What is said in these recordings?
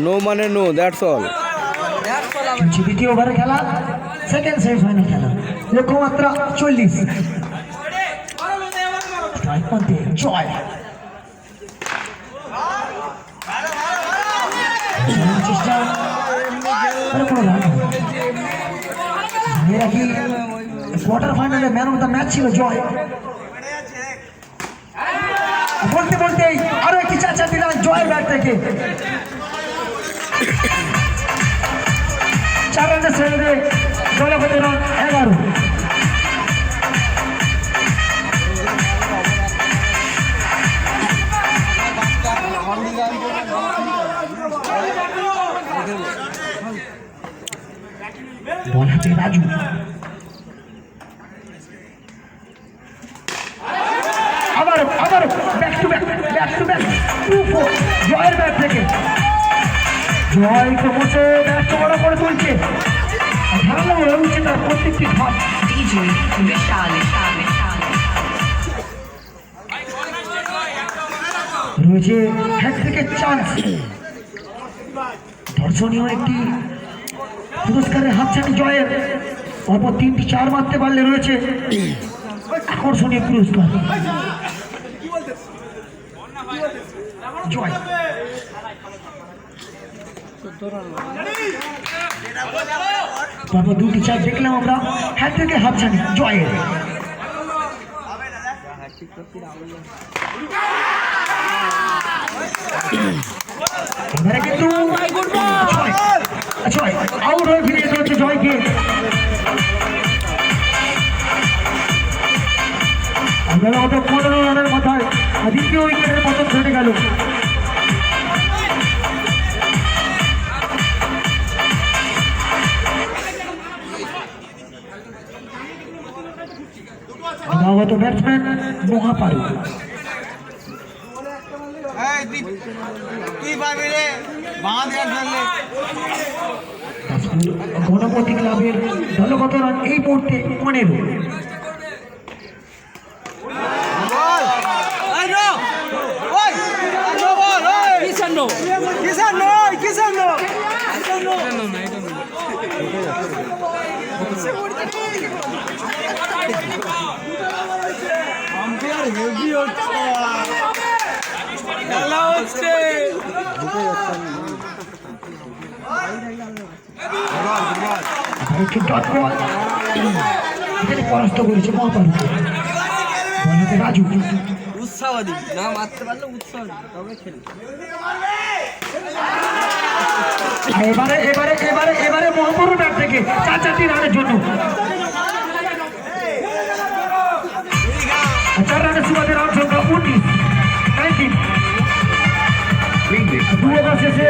No মানে no, that's all. দ্বিতীয় ওভারে খেলা, সেকেন্ড সেমিফাইনাল খেলা, লক্ষ্যমাত্রা 40। জয় চেষ্টা এরা কি কোয়ার্টার ফাইনালে ম্যান অফ দ্য ম্যাচ ছিল জয়। বলতে বলতেই আরো একটি চাচা দিলাম জয়ের ব্যাট থেকে 4 রানের ছেড়ে দলগত রান 11। বল হাতে রাজু, আবার ব্যাক টু ব্যাক জয়ের ব্যাট থেকে। জয় ক্রমশে ব্যাট বড় করে তুলছে, ধারণা উঠছে তার প্রত্যেকটি ধাপ। রয়েছে হ্যাট্রিকের চান্স, দর্শনীয় একটি পুরস্কারের হাতছানি জয়ের। অপর 3টি 4 মারতে পারলে রয়েছে আকর্ষণীয় পুরস্কার। জয় তারপর 2টি 4 দেখলাম আমরা, হ্যাট্রিকের হাতছানি জয়ের। এবারে কিন্তু আউট হয়ে ফিরে যেতে হচ্ছে জয়কে। আপনারা 15 রানের মাথায় দ্বিতীয় উইকেটের পতন ঘটে গেল। নবাগত ব্যাটসম্যান মহাপারু। গণপতি ক্লাবের দলগত রান এই মুহূর্তে 15। পরাস্ত করেছে মহাপারু। রাজু উৎসাহ দিবি না, মারতে পারলে উৎসাহ দিবি, তবে খেলি। এবারে মহাপারু ব্যাট থেকে 4 রানের জন্য 4 রানের সুবাদে রান সংখ্যা 19। 2 ওভার শেষে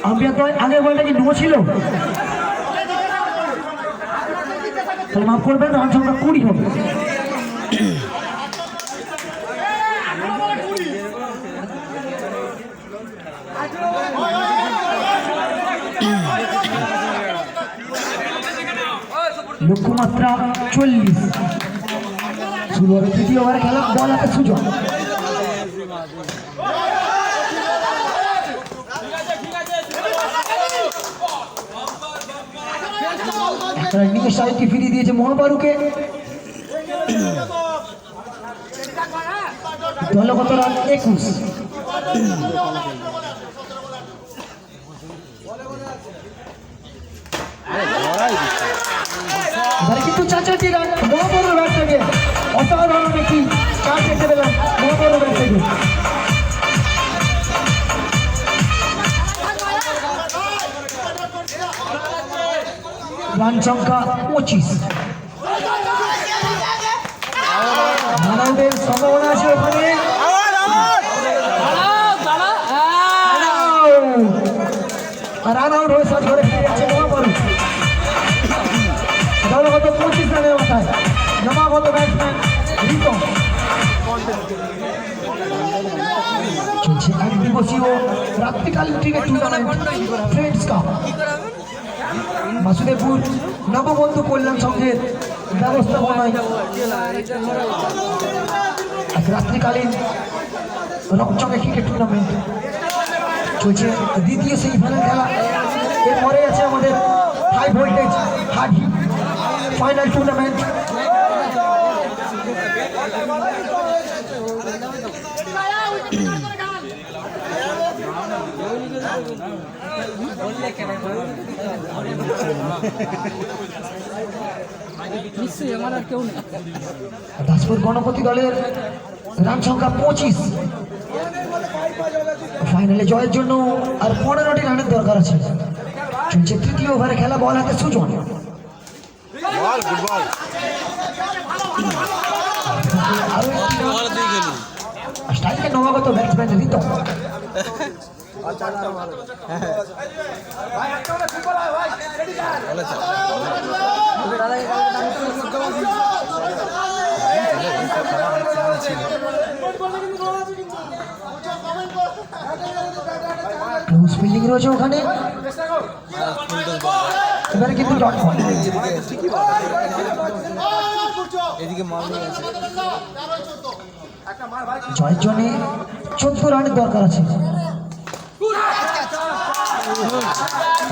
আম্পায়ার তো আগের বলটা কি নো ছিল, তাহলে মাফ করবেন, রান সংখ্যা 20 হবে। লক্ষ্যমাত্রা 40। শুরু হবে তৃতীয় ওভারে খেলা, বল হাতে সুযোগ। ইনিংস সাইডটি ফিরিয়ে দিয়েছে মহাপারুকে। দলগত রান 21। কিন্তু 4 রান মহাপারুর ব্যাট থেকে, অসাধারণ একটি 4 দেখতে পেলাম মহাপারুর ব্যাট থেকে। রান সংখ্যা 25। রানআউটের সম্ভাবনা আছে ওখানে। রান আউট হয়ে শট ধরে ফিরে যাচ্ছে মহাপারু। দলগত 25 রানের মাথায় নবাগত ব্যাটসম্যান রিতম চলছে দিবসীয় রাত্রিকালীন cricket tournament friends cup Basudebpur নববন্ধু কল্যাণ সংঘের ব্যবস্থাপনায় এক রাত্রিকালীন রকচকে ক্রিকেট টুর্নামেন্ট চলছে। দ্বিতীয় সেমিফাইনাল খেলা, এরপরে আছে আমাদের high voltage hard hit final tournament. Daspur Ganapati দলের রান সংখ্যা 25, ফাইনালে জয়ের জন্য আর 15টি রানের দরকার আছে। চলছে তৃতীয় ওভারে খেলা, বল হাতে সুজন। স্ট্রাইকে নবাগত ব্যাটসম্যান রিতম। ফিল্ডিং রয়েছে ওখানে, এবারে কিন্তু ডট বল। জয়ের জন্য 14 রানের দরকার আছে।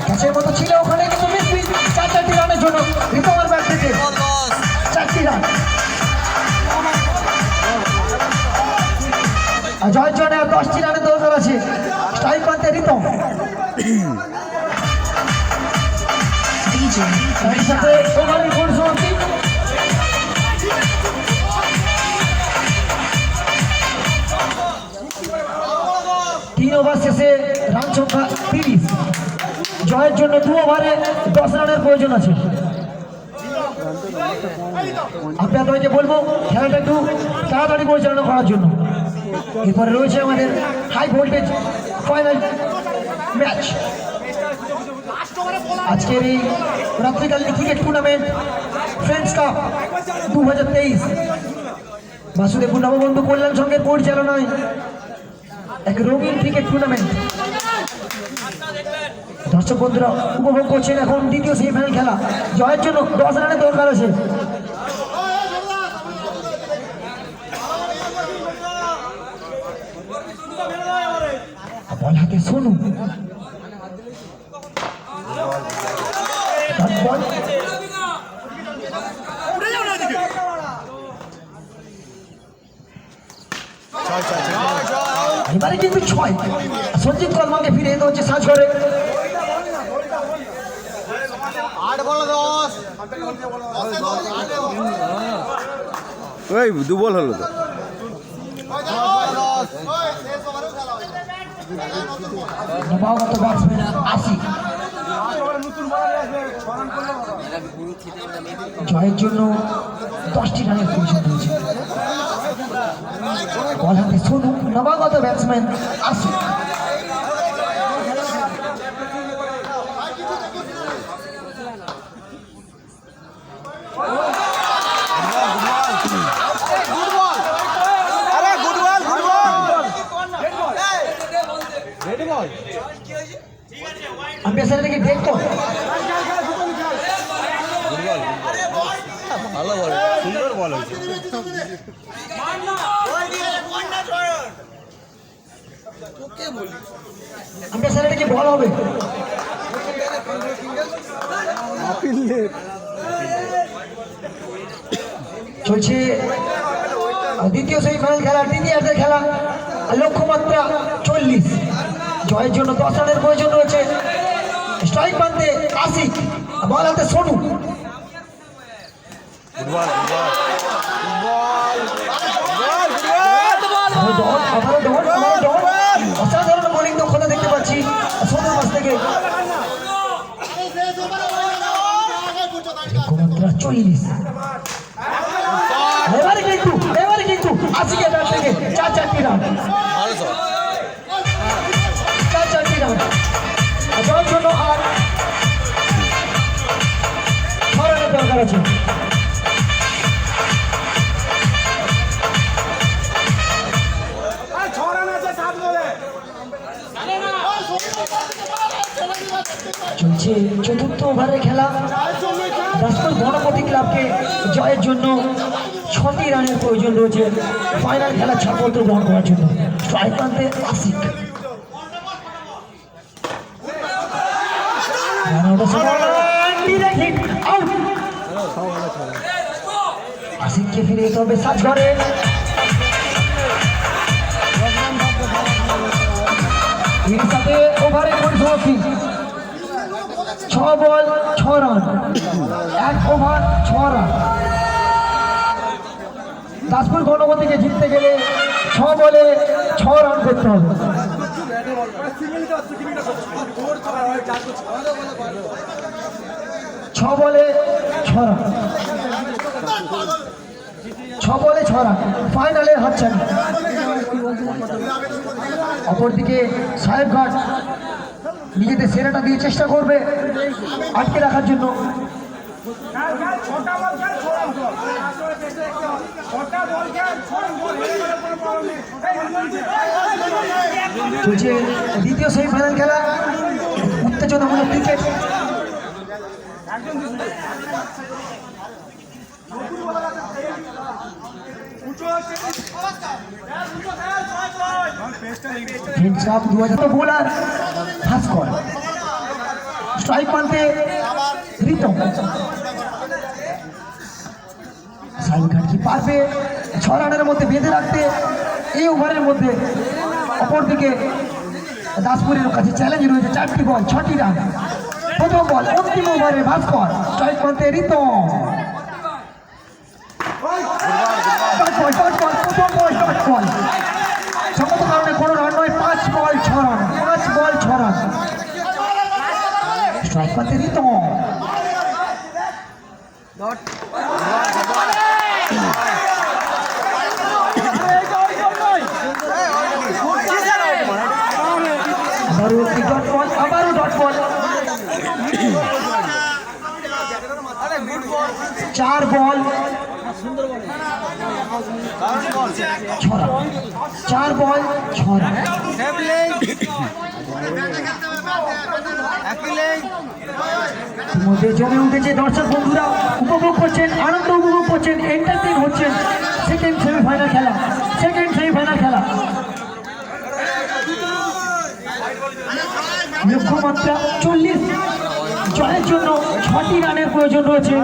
ক্যাচের মতো ছিল ওখানে, কিন্তু মিসফিল্ড। 4টি রানের জন্য রিকভার ব্যাট থেকে 4টি রান। জয়ের জন্য আর 10টি রানের দরকার আছে। স্ট্রাইক পান্তে রিতম। তার সাথে ওভারের পরিসমাপ্তি। তিন ওভার শেষে রান সংখ্যা 30। জয়ের জন্য 2 ওভারে 10 রানের প্রয়োজন আছে। আপনাদেরকে বলবো খেলাটা একটু তাড়াতাড়ি পরিচালনা করার জন্য। এরপরে রয়েছে আমাদের হাই ভোল্টেজ ফাইনাল ম্যাচ। আজকের এই রাত্রিকালীন cricket tournament friends cup 2023 Basudebpur নববন্ধু কল্যাণ সংঘের পরিচালনায় এক রঙিন ক্রিকেট টুর্নামেন্ট। দর্শক বন্ধুরা উপভোগ করছেন এখন দ্বিতীয় সেমিফাইনাল খেলা। জয়ের জন্য 10 রানের দরকার আছে। বল হাতে সোনু। এবারে কিন্তু 6। সঞ্জিত কলমাকে ফিরে যেতে হচ্ছে সাজ করে। 8 বল 10। ওই 2 বল হলো তো। নবাগত ব্যাটসম্যান আসিফ। জয়ের জন্য 10টি রানের প্রয়োজন রয়েছে। বল হাতে সোনু, নবাগত ব্যাটসম্যান আসিফ। আম্পায়ার থেকে দেখো ভালো বল, সুন্দর বল হয়েছে। আম্পায়ার থেকে বল হবে। চলছে দ্বিতীয় সেমিফাইনাল খেলা, দ্বিতীয়ার্ধের খেলা। লক্ষ্যমাত্রা 40। জয়ের জন্য 10 রানের প্রয়োজন রয়েছে। স্ট্রাইক পান্তে আসিফ, বল হাতে সোনু। অসাধারণ বোলিং দক্ষতা দেখতে পাচ্ছি সোনুর মাছ থেকে। লক্ষ্যমাত্রা 40। এবারে কিন্তু আসিফের ব্যাট থেকে 4টি রান। 4টি রান। জয়ের জন্য আর 6 রানের দরকার আছে। চলছে চতুর্থ ওভারের খেলা। দাসপুর গণপতি ক্লাবকে জয়ের জন্য 6টি রানের প্রয়োজন রয়েছে ফাইনাল খেলা ছাড়পত্র গ্রহণ করার জন্য। স্ট্রাইক প্রান্তে আশিক, আশিককে ফিরে যেতে হবে সাজঘরে। এর সাথে ওভারের পরিসমাপ্তি 6 বল 6 রান, 1 ওভার 6 রান। দাসপুর গণপতিকে জিততে গেলে 6 বলে 6 রান করতে হবে। 6 বলে 6 রান, 6 বলে 6 রান ফাইনালের হাতছানি। অপরদিকে সাহেবঘাট নিজেদের সেরাটা দিয়ে চেষ্টা করবে আটকে রাখার জন্য। চলছে দ্বিতীয় সেমিফাইনাল খেলা, উত্তেজনামূলক ক্রিকেট। বোলার ভাস্কর, স্ট্রাইক প্রান্তে রিতম। সাইনঘাট কি পারবে 6 রানের মধ্যে বেঁধে রাখতে এই ওভারের মধ্যে? অপরদিকে দাসপুরের কাছে চ্যালেঞ্জ রয়েছে 4টি বল 6টি রান। প্রথম বল অন্তিম ওভারে ভাস্কর, স্ট্রাইক প্রান্তে রিতম। সম্মত কারণে কোনো রান নয়, 5 বল 6 রান, 5 বল 6 রান। স্ট্রাইক প্রান্তে রিতম। আবারও একটি ডট বল, আবারও ডট বল। 4 বল 6 রান, 4 বল 6 রান। ইতিমধ্যে জমে উঠেছে, দর্শক বন্ধুরা উপভোগ করছেন, আনন্দ উপভোগ করছেন, এন্টারটেইন হচ্ছেন। সেকেন্ড সেমিফাইনাল খেলা, সেকেন্ড সেমিফাইনাল খেলা। লক্ষ্যমাত্রা 40, জয়ের জন্য 6টি রানের প্রয়োজন রয়েছে।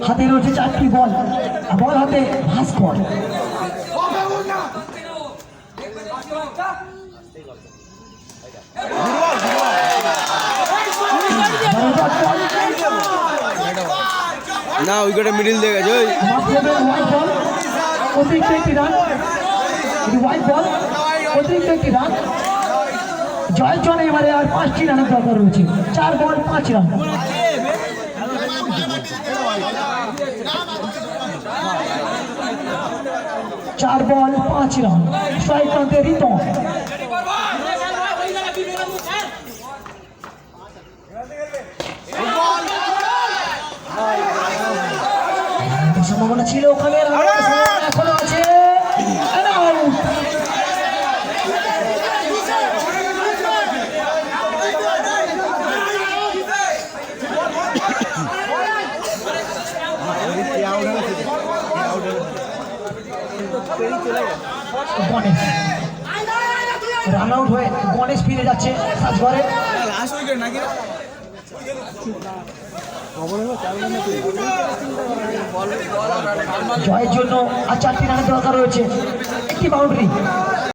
হাতে রয়েছে 4টি বল, বল হাতে ভাস্কর। না উইকেটে মিডিল দিয়ে গেছে। অতিরিক্ত একটি রান, হোয়াইট বল, অতিরিক্ত একটি রান। জয়ের জন্য এবারে আর 5টি রানের দরকার রয়েছে। 4 বল 5 রান। চার বল 5 রান। স্ট্রাইক প্রান্তে রিতম। সম্ভাবনা ছিল ওখানে, এখনো আছে। রান আউট হয়ে গণেশ ফিরে যাচ্ছে সাজঘরে। জয়ের জন্য আর 4টি রানের দরকার রয়েছে। একটি বাউন্ডারি,